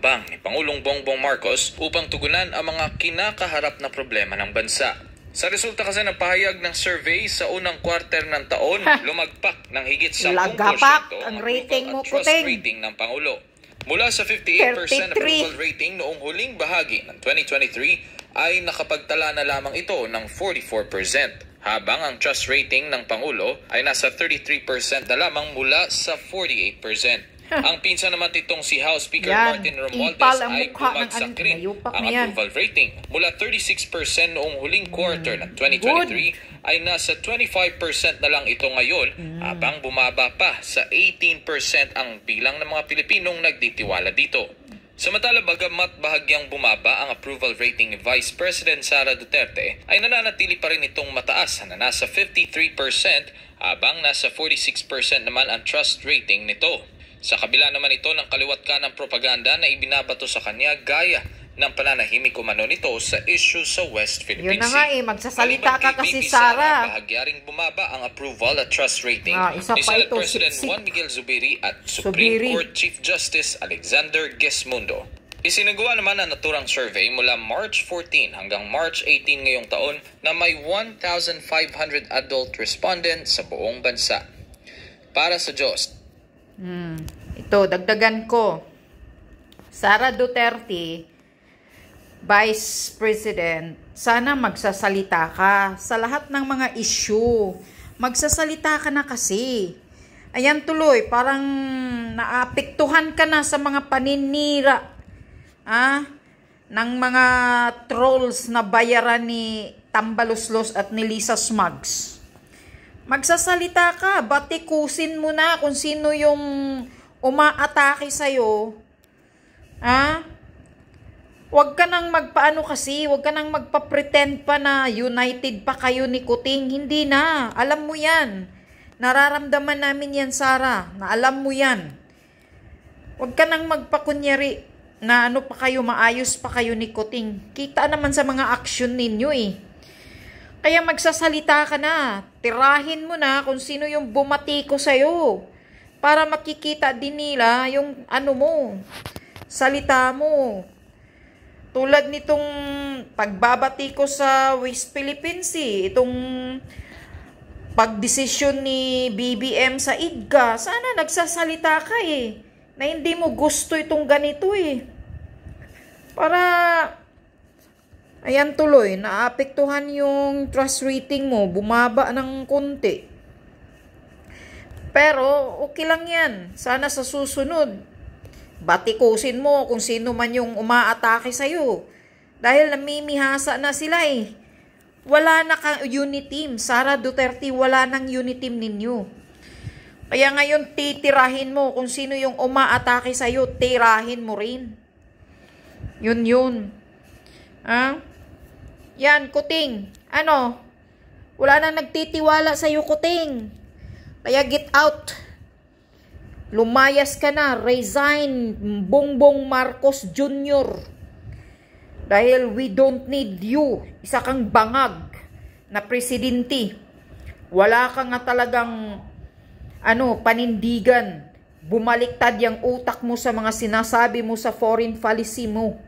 hakbang ni Pangulong Bongbong Marcos upang tugunan ang mga kinakaharap na problema ng bansa. Sa resulta kasi ng pahayag ng survey sa unang quarter ng taon, lumagpak ng higit 10% ang rating mo, trust rating ng Pangulo. Mula sa 58% approval rating noong huling bahagi ng 2023 ay nakapagtala na lamang ito ng 44%. Habang ang trust rating ng Pangulo ay nasa 33% na lamang mula sa 48%. Ang pinsan naman nitong si House Speaker Martin Romualdez ay bumagsak rin ang approval rating. Mula 36% noong huling quarter ng 2023 ay nasa 25% na lang ito ngayon habang bumaba pa sa 18% ang bilang ng mga Pilipinong nagtitiwala dito. Samantala, bagamat bahagyang bumaba ang approval rating ni Vice President Sara Duterte, ay nananatili pa rin itong mataas na nasa 53% habang nasa 46% naman ang trust rating nito. Sa kabila naman ito ng kaliwat kanang propaganda na ibinabato sa kanya gaya ng pananahimik umano nito sa issue sa West Philippine Sea. Yun na nga magsasalita ka kasi Sara. Bahagyaring bumaba ang approval at trust rating isa ni pa Senate ito, President Juan Miguel Zubiri at Supreme Court Chief Justice Alexander Gesmundo. Isinagawa naman ang naturang survey mula March 14 hanggang March 18 ngayong taon na may 1,500 adult respondents sa buong bansa. Para sa Diyos. Ito, dagdagan ko. Sara Duterte, Vice President, sana magsasalita ka sa lahat ng mga issue. Magsasalita ka na kasi. Ayan tuloy, parang naapektuhan ka na sa mga paninira ng mga trolls na bayaran ni Tambaloslos at ni Lisa Smugs. Magsasalita ka, batikusin mo na kung sino yung umaatake sa'yo. Huwag ka nang magpaano kasi, huwag ka nang magpa-pretend pa na united pa kayo ni Kuting. Hindi na, alam mo yan. Nararamdaman namin yan, Sara, na alam mo yan. Huwag ka nang magpakunyari na ano pa kayo, maayos pa kayo ni Kuting. Kita naman sa mga action ninyo Kaya magsasalita ka na, tirahin mo na kung sino yung bumatiko sa'yo. Para makikita din nila yung ano mo, salita mo. Tulad nitong pagbabati ko sa West Philippine Sea, itong pagdesisyon ni BBM sa IDGA, sana nagsasalita ka na hindi mo gusto itong ganito Para, ayan tuloy, naapektuhan yung trust rating mo, bumaba ng konti. Pero, okay lang yan. Sana sa susunod, batikusin mo kung sino man yung umaatake sa'yo. Dahil namimihasa na sila Wala na kang unit team. Sara Duterte, wala nang unit team ninyo. Kaya ngayon, titirahin mo kung sino yung umaatake sa'yo, tirahin mo rin. Yun. Yan, Kuting. Wala nang nagtitiwala sa'yo, Kuting. Kaya get out. Lumayas ka na, resign, Bongbong Marcos Jr. Dahil we don't need you. Isa kang bangag na presidente. Wala ka nga talagang panindigan. Bumaliktad yung utak mo sa mga sinasabi mo sa foreign policy mo.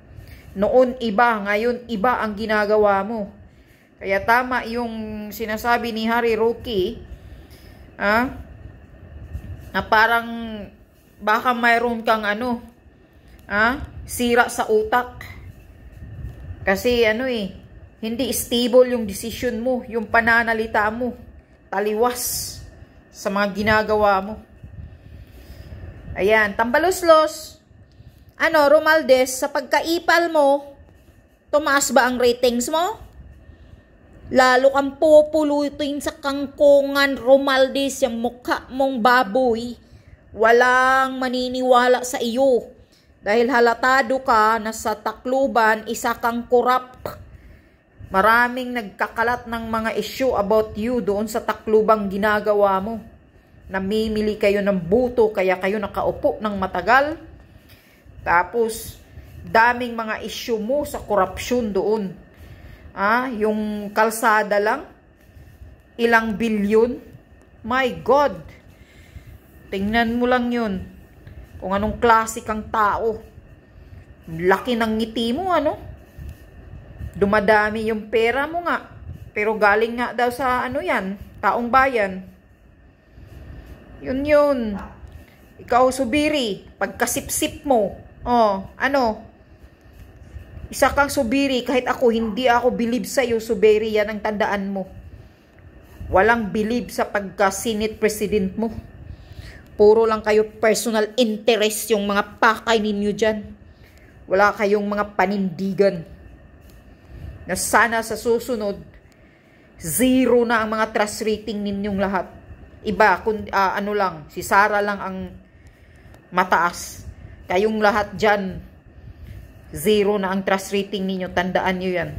Noon iba, ngayon iba ang ginagawa mo. Kaya tama yung sinasabi ni Harry Roque, na parang baka mayroon kang sira sa utak. Kasi hindi stable yung decision mo, yung pananalita mo, taliwas sa mga ginagawa mo. Ayan, Tambaloslos, Romualdez, sa pagkaipal mo, tumaas ba ang ratings mo? Lalo kang pupulutin sa kangkungan, Romualdez, yung mukha mong baboy. Walang maniniwala sa iyo. Dahil halatado ka na sa Tacloban, isa kang korap. Maraming nagkakalat ng mga issue about you doon sa Taclobang ginagawa mo. Namimili kayo ng buto, kaya kayo nakaupo ng matagal. Tapos, daming mga issue mo sa korupsyon doon. Yung kalsada lang, ilang bilyon. My God! Tingnan mo lang yun. Kung anong klase kang tao. Laki ng ngiti mo, ano? Dumadami yung pera mo nga. Pero galing nga daw sa ano yan, taong bayan. Yun. Ikaw, subiri, pagkasip-sip mo. Oh, ano? Isa kang subiri, kahit ako, hindi ako believe sa'yo, subiri, yan ang tandaan mo. Walang believe sa pagka-Senate President mo. Puro lang kayo personal interest yung mga pakay ninyo dyan. Wala kayong mga panindigan. Na sana sa susunod, 0 na ang mga trust rating ninyong lahat. Iba, ano lang, si Sara lang ang mataas. Kayong lahat dyan, 0 na ang trust rating ninyo. Tandaan nyo yan.